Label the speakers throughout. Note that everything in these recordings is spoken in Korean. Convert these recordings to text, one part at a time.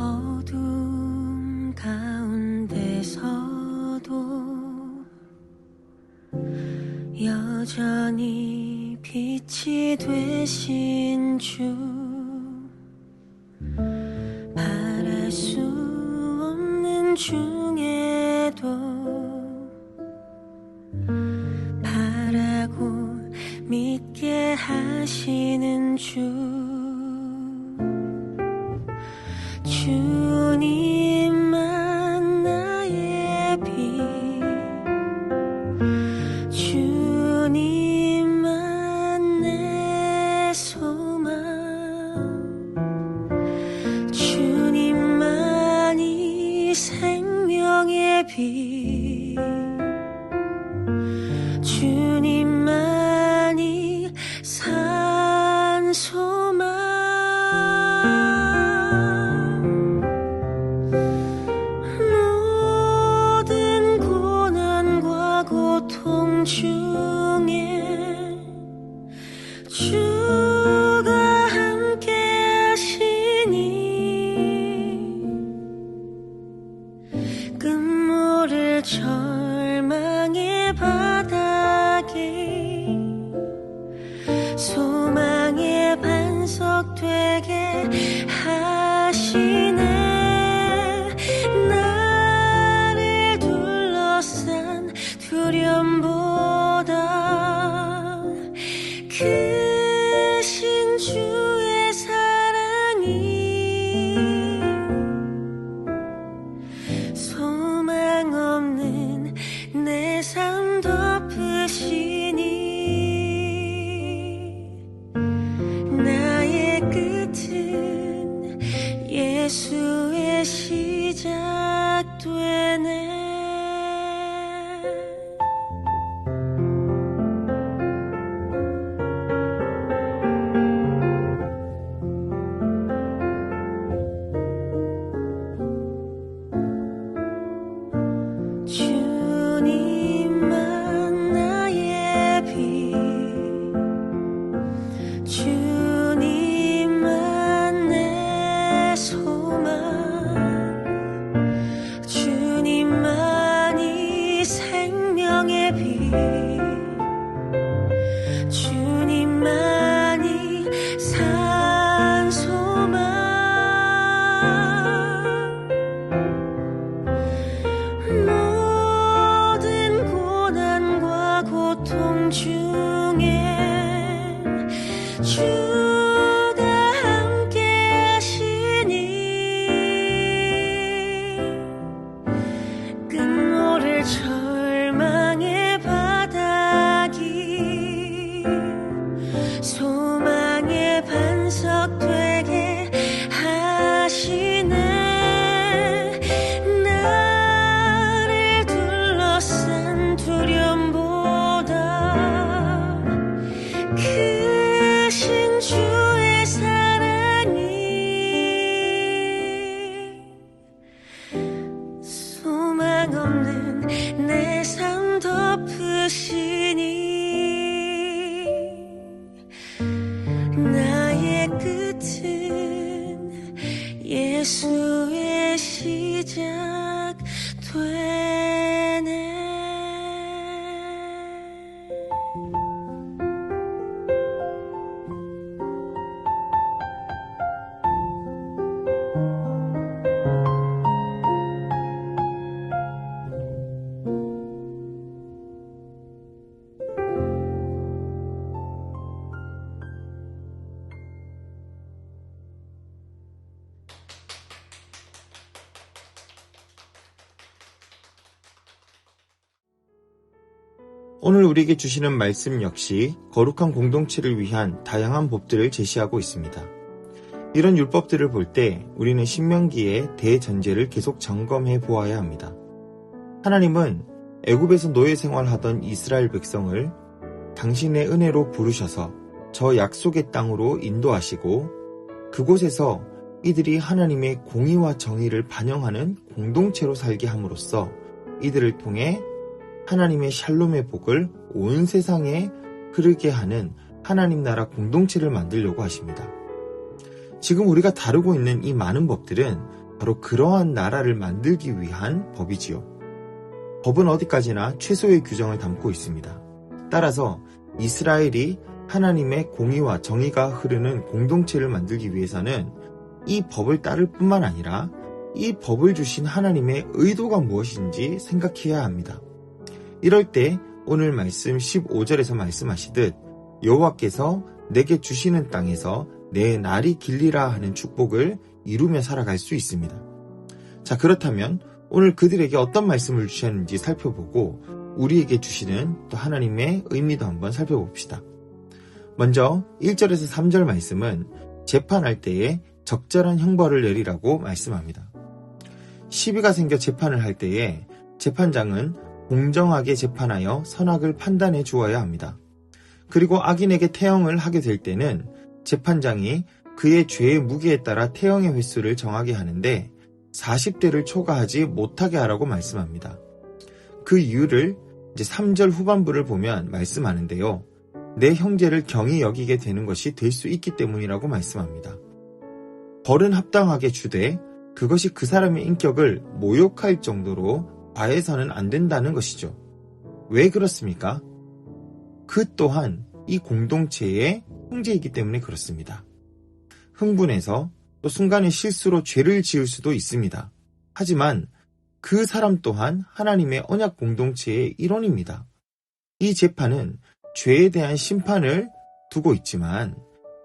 Speaker 1: 어둠 가운데서도 여전히 빛이 되신 주, 바랄 수 없는 중에도 바라고 믿게 하시는 주, 주님만 나의 빛, 주님만 내 소망, 주님만이 생명의 빛, 주님만이 산 소망. 모든 고난과 고통 중에 주가 함께 하시니 끝모를 절망의 바닥에 소망의 반석 되게 하시네. 나를 둘러싼 두려움보다 크신 주의 사랑이 소망 없는 내 삶 덮으시니 나의 끝은 예수의 시작되네. 주님만 나의 빛, 주님만 내 소망, 주님만이 생명의 빛, 주님만이 산 소망. 모든 고난과 고통 중에 주가 함께 하시니 끝모를 절망의 바닥이 소망의 반석 되게 하시네. 나를 둘러싼 두려움보다 크신 주의 사랑이 소망 없는 내 삶 덮으시니 나의 끝은 예수의 시작되네.
Speaker 2: 오늘 우리에게 주시는 말씀 역시 거룩한 공동체를 위한 다양한 법들을 제시하고 있습니다. 이런 율법들을 볼 때 우리는 신명기의 대전제를 계속 점검해 보아야 합니다. 하나님은 애굽에서 노예 생활하던 이스라엘 백성을 당신의 은혜로 부르셔서 저 약속의 땅으로 인도하시고 그곳에서 이들이 하나님의 공의와 정의를 반영하는 공동체로 살게 함으로써 이들을 통해 하나님의 샬롬의 복을 온 세상에 흐르게 하는 하나님 나라 공동체를 만들려고 하십니다. 지금 우리가 다루고 있는 이 많은 법들은 바로 그러한 나라를 만들기 위한 법이지요. 법은 어디까지나 최소의 규정을 담고 있습니다. 따라서 이스라엘이 하나님의 공의와 정의가 흐르는 공동체를 만들기 위해서는 이 법을 따를 뿐만 아니라 이 법을 주신 하나님의 의도가 무엇인지 생각해야 합니다. 이럴 때 오늘 말씀 15절에서 말씀하시듯 여호와께서 내게 주시는 땅에서 내 날이 길리라 하는 축복을 이루며 살아갈 수 있습니다. 자, 그렇다면 오늘 그들에게 어떤 말씀을 주셨는지 살펴보고 우리에게 주시는 또 하나님의 의미도 한번 살펴봅시다. 먼저 1절에서 3절 말씀은 재판할 때에 적절한 형벌을 내리라고 말씀합니다. 시비가 생겨 재판을 할 때에 재판장은 공정하게 재판하여 선악을 판단해 주어야 합니다. 그리고 악인에게 태형을 하게 될 때는 재판장이 그의 죄의 무게에 따라 태형의 횟수를 정하게 하는데 40대를 초과하지 못하게 하라고 말씀합니다. 그 이유를 이제 3절 후반부를 보면 말씀하는데요. 내 형제를 경히 여기게 되는 것이 될 수 있기 때문이라고 말씀합니다. 벌은 합당하게 주되 그것이 그 사람의 인격을 모욕할 정도로 과해서는 안 된다는 것이죠. 왜 그렇습니까? 그 또한 이 공동체의 형제이기 때문에 그렇습니다. 흥분해서 또 순간의 실수로 죄를 지을 수도 있습니다. 하지만 그 사람 또한 하나님의 언약 공동체의 일원입니다. 이 재판은 죄에 대한 심판을 두고 있지만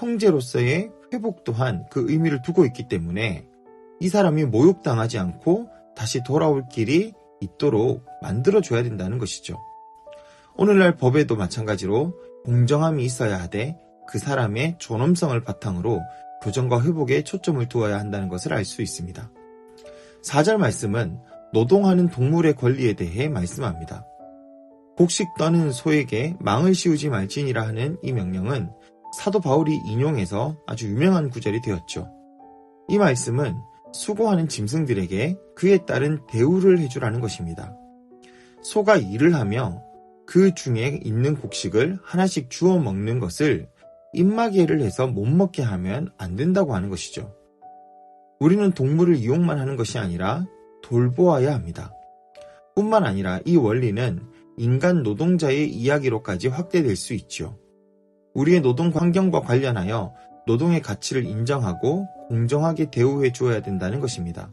Speaker 2: 형제로서의 회복 또한 그 의미를 두고 있기 때문에 이 사람이 모욕당하지 않고 다시 돌아올 길이 있도록 만들어줘야 된다는 것이죠. 오늘날 법에도 마찬가지로 공정함이 있어야 하되 그 사람의 존엄성을 바탕으로 교정과 회복에 초점을 두어야 한다는 것을 알 수 있습니다. 4절 말씀은 노동하는 동물의 권리에 대해 말씀합니다. 곡식 떠는 소에게 망을 씌우지 말지니라 하는 이 명령은 사도 바울이 인용해서 아주 유명한 구절이 되었죠. 이 말씀은 수고하는 짐승들에게 그에 따른 대우를 해주라는 것입니다. 소가 일을 하며 그 중에 있는 곡식을 하나씩 주워 먹는 것을 입마개를 해서 못 먹게 하면 안 된다고 하는 것이죠. 우리는 동물을 이용만 하는 것이 아니라 돌보아야 합니다. 뿐만 아니라 이 원리는 인간 노동자의 이야기로까지 확대될 수 있죠. 우리의 노동 환경과 관련하여 노동의 가치를 인정하고 공정하게 대우해 주어야 된다는 것입니다.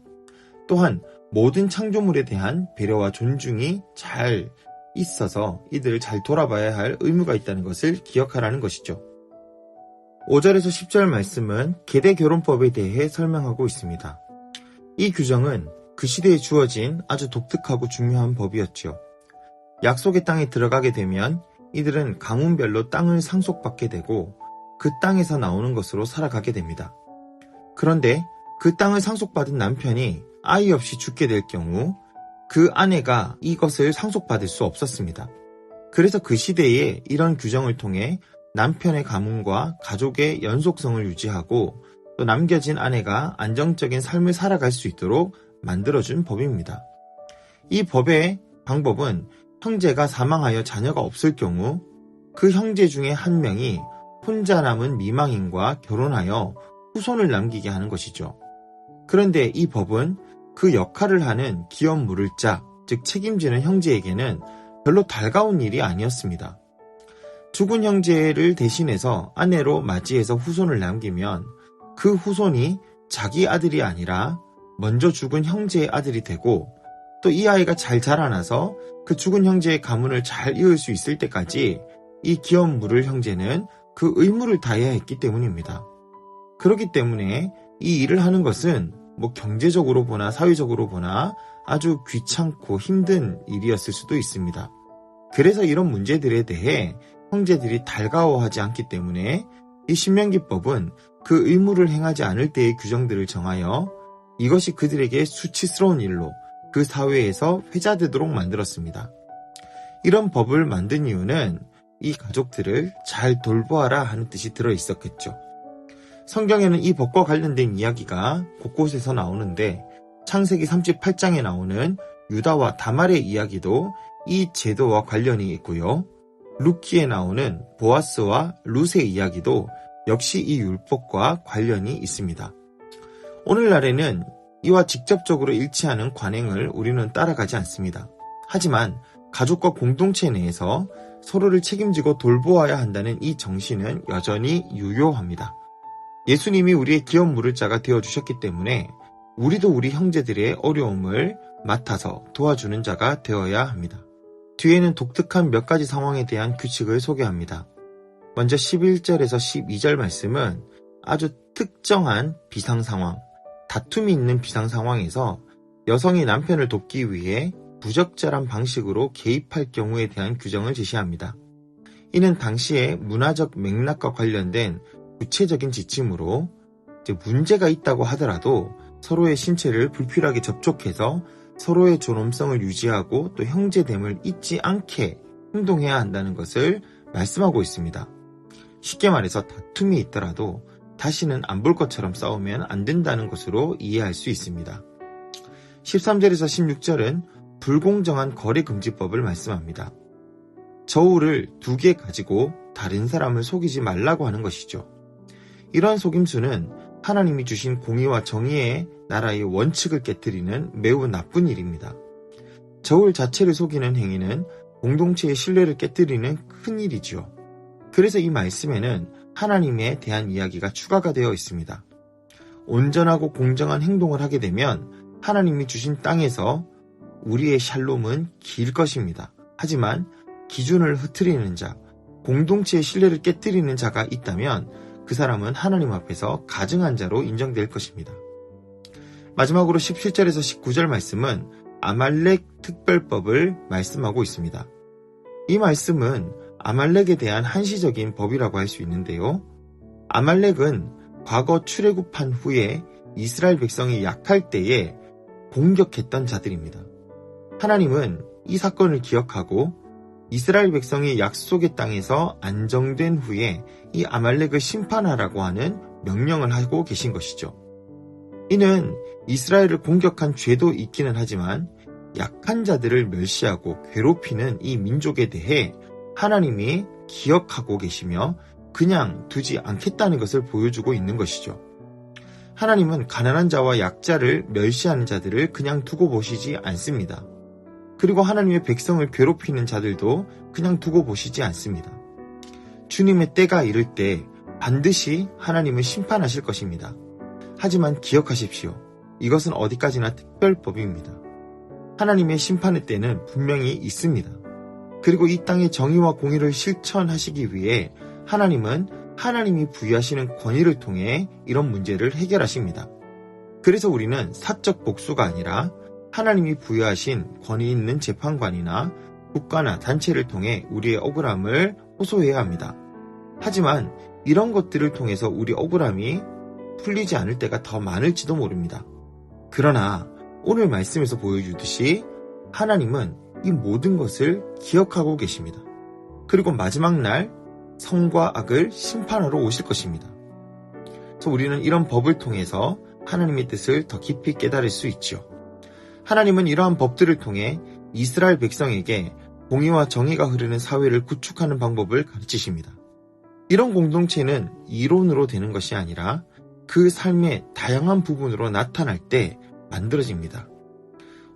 Speaker 2: 또한 모든 창조물에 대한 배려와 존중이 잘 있어서 이들을 잘 돌아봐야 할 의무가 있다는 것을 기억하라는 것이죠. 5절에서 10절 말씀은 계대결혼법에 대해 설명하고 있습니다. 이 규정은 그 시대에 주어진 아주 독특하고 중요한 법이었죠. 약속의 땅에 들어가게 되면 이들은 가문별로 땅을 상속받게 되고 그 땅에서 나오는 것으로 살아가게 됩니다. 그런데 그 땅을 상속받은 남편이 아이 없이 죽게 될 경우 그 아내가 이것을 상속받을 수 없었습니다. 그래서 그 시대에 이런 규정을 통해 남편의 가문과 가족의 연속성을 유지하고 또 남겨진 아내가 안정적인 삶을 살아갈 수 있도록 만들어준 법입니다. 이 법의 방법은 형제가 사망하여 자녀가 없을 경우 그 형제 중에 한 명이 혼자 남은 미망인과 결혼하여 후손을 남기게 하는 것이죠. 그런데 이 법은 그 역할을 하는 기업 물을 자, 즉 책임지는 형제에게는 별로 달가운 일이 아니었습니다. 죽은 형제를 대신해서 아내로 맞이해서 후손을 남기면 그 후손이 자기 아들이 아니라 먼저 죽은 형제의 아들이 되고 또 이 아이가 잘 자라나서 그 죽은 형제의 가문을 잘 이을 수 있을 때까지 이 기업 물을 형제는 그 의무를 다해야 했기 때문입니다. 그렇기 때문에 이 일을 하는 것은 경제적으로 보나 사회적으로 보나 아주 귀찮고 힘든 일이었을 수도 있습니다. 그래서 이런 문제들에 대해 형제들이 달가워하지 않기 때문에 이 신명기법은 그 의무를 행하지 않을 때의 규정들을 정하여 이것이 그들에게 수치스러운 일로 그 사회에서 회자되도록 만들었습니다. 이런 법을 만든 이유는 이 가족들을 잘 돌보아라 하는 뜻이 들어있었겠죠. 성경에는 이 법과 관련된 이야기가 곳곳에서 나오는데 창세기 38장에 나오는 유다와 다말의 이야기도 이 제도와 관련이 있고요. 룻기에 나오는 보아스와 룻의 이야기도 역시 이 율법과 관련이 있습니다. 오늘날에는 이와 직접적으로 일치하는 관행을 우리는 따라가지 않습니다. 하지만 가족과 공동체 내에서 서로를 책임지고 돌보아야 한다는 이 정신은 여전히 유효합니다. 예수님이 우리의 기업 물을 자가 되어주셨기 때문에 우리도 우리 형제들의 어려움을 맡아서 도와주는 자가 되어야 합니다. 뒤에는 독특한 몇 가지 상황에 대한 규칙을 소개합니다. 먼저 11절에서 12절 말씀은 아주 특정한 비상상황, 다툼이 있는 비상상황에서 여성이 남편을 돕기 위해 부적절한 방식으로 개입할 경우에 대한 규정을 제시합니다. 이는 당시의 문화적 맥락과 관련된 구체적인 지침으로 문제가 있다고 하더라도 서로의 신체를 불필요하게 접촉해서 서로의 존엄성을 유지하고 또 형제됨을 잊지 않게 행동해야 한다는 것을 말씀하고 있습니다. 쉽게 말해서 다툼이 있더라도 다시는 안 볼 것처럼 싸우면 안 된다는 것으로 이해할 수 있습니다. 13절에서 16절은 불공정한 거래금지법을 말씀합니다. 저울을 2개 가지고 다른 사람을 속이지 말라고 하는 것이죠. 이런 속임수는 하나님이 주신 공의와 정의의 나라의 원칙을 깨뜨리는 매우 나쁜 일입니다. 저울 자체를 속이는 행위는 공동체의 신뢰를 깨뜨리는 큰 일이지요. 그래서 이 말씀에는 하나님에 대한 이야기가 추가가 되어 있습니다. 온전하고 공정한 행동을 하게 되면 하나님이 주신 땅에서 우리의 샬롬은 길 것입니다. 하지만 기준을 흐트리는 자, 공동체의 신뢰를 깨뜨리는 자가 있다면 그 사람은 하나님 앞에서 가증한 자로 인정될 것입니다. 마지막으로 17절에서 19절 말씀은 아말렉 특별법을 말씀하고 있습니다. 이 말씀은 아말렉에 대한 한시적인 법이라고 할 수 있는데요. 아말렉은 과거 출애굽한 후에 이스라엘 백성이 약할 때에 공격했던 자들입니다. 하나님은 이 사건을 기억하고 이스라엘 백성이 약속의 땅에서 안정된 후에 이 아말렉을 심판하라고 하는 명령을 하고 계신 것이죠. 이는 이스라엘을 공격한 죄도 있기는 하지만 약한 자들을 멸시하고 괴롭히는 이 민족에 대해 하나님이 기억하고 계시며 그냥 두지 않겠다는 것을 보여주고 있는 것이죠. 하나님은 가난한 자와 약자를 멸시하는 자들을 그냥 두고 보시지 않습니다. 그리고 하나님의 백성을 괴롭히는 자들도 그냥 두고 보시지 않습니다. 주님의 때가 이를 때 반드시 하나님은 심판하실 것입니다. 하지만 기억하십시오. 이것은 어디까지나 특별법입니다. 하나님의 심판의 때는 분명히 있습니다. 그리고 이 땅의 정의와 공의를 실천하시기 위해 하나님은 하나님이 부여하시는 권위를 통해 이런 문제를 해결하십니다. 그래서 우리는 사적 복수가 아니라 하나님이 부여하신 권위 있는 재판관이나 국가나 단체를 통해 우리의 억울함을 호소해야 합니다. 하지만 이런 것들을 통해서 우리 억울함이 풀리지 않을 때가 더 많을지도 모릅니다. 그러나 오늘 말씀에서 보여주듯이 하나님은 이 모든 것을 기억하고 계십니다. 그리고 마지막 날 성과 악을 심판하러 오실 것입니다. 그래서 우리는 이런 법을 통해서 하나님의 뜻을 더 깊이 깨달을 수 있죠. 하나님은 이러한 법들을 통해 이스라엘 백성에게 공의와 정의가 흐르는 사회를 구축하는 방법을 가르치십니다. 이런 공동체는 이론으로 되는 것이 아니라 그 삶의 다양한 부분으로 나타날 때 만들어집니다.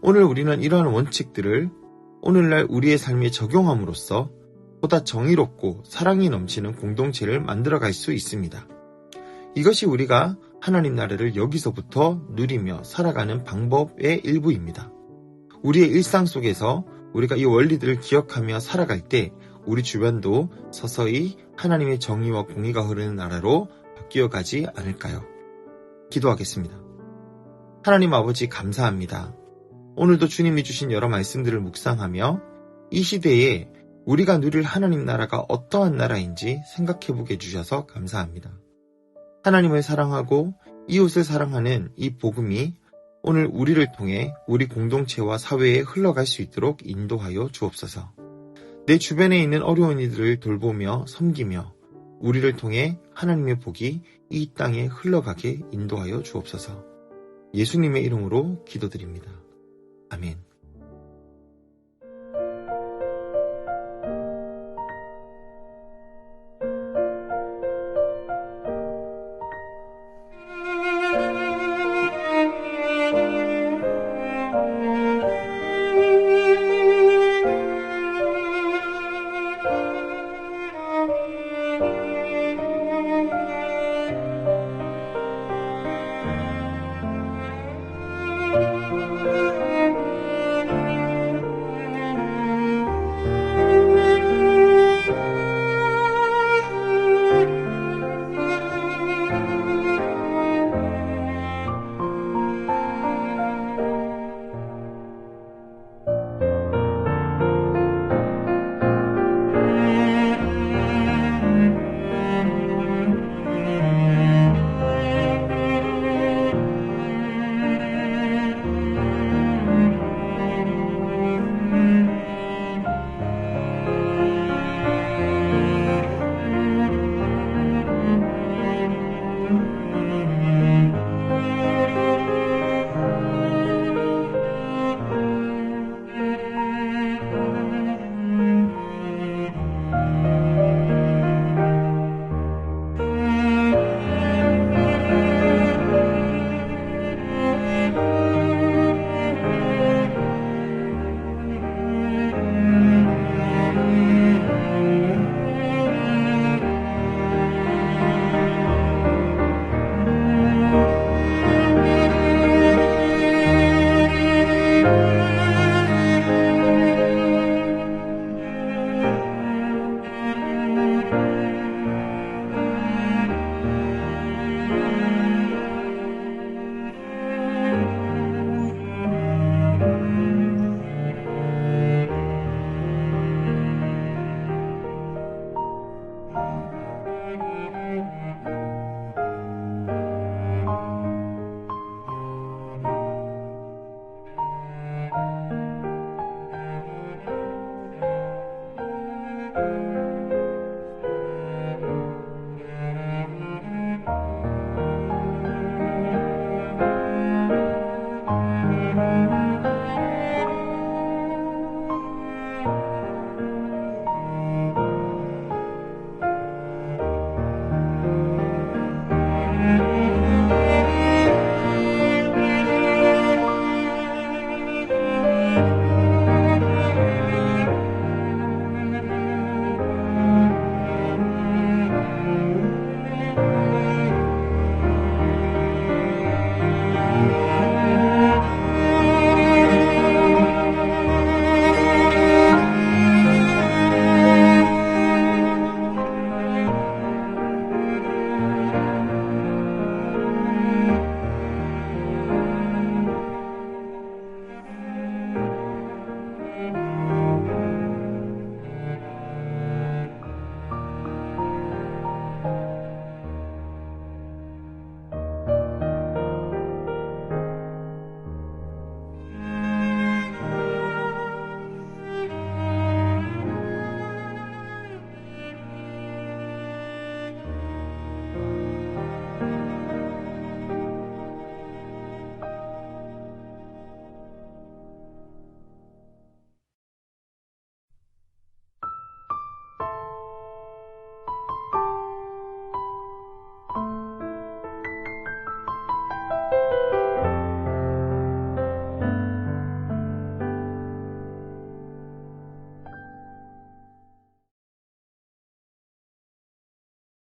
Speaker 2: 오늘 우리는 이러한 원칙들을 오늘날 우리의 삶에 적용함으로써 보다 정의롭고 사랑이 넘치는 공동체를 만들어갈 수 있습니다. 이것이 우리가 하나님 나라를 여기서부터 누리며 살아가는 방법의 일부입니다. 우리의 일상 속에서 우리가 이 원리들을 기억하며 살아갈 때 우리 주변도 서서히 하나님의 정의와 공의가 흐르는 나라로 바뀌어가지 않을까요? 기도하겠습니다. 하나님 아버지 감사합니다. 오늘도 주님이 주신 여러 말씀들을 묵상하며 이 시대에 우리가 누릴 하나님 나라가 어떠한 나라인지 생각해보게 해주셔서 감사합니다. 하나님을 사랑하고 이웃을 사랑하는 이 복음이 오늘 우리를 통해 우리 공동체와 사회에 흘러갈 수 있도록 인도하여 주옵소서. 내 주변에 있는 어려운 이들을 돌보며 섬기며 우리를 통해 하나님의 복이 이 땅에 흘러가게 인도하여 주옵소서. 예수님의 이름으로 기도드립니다. 아멘.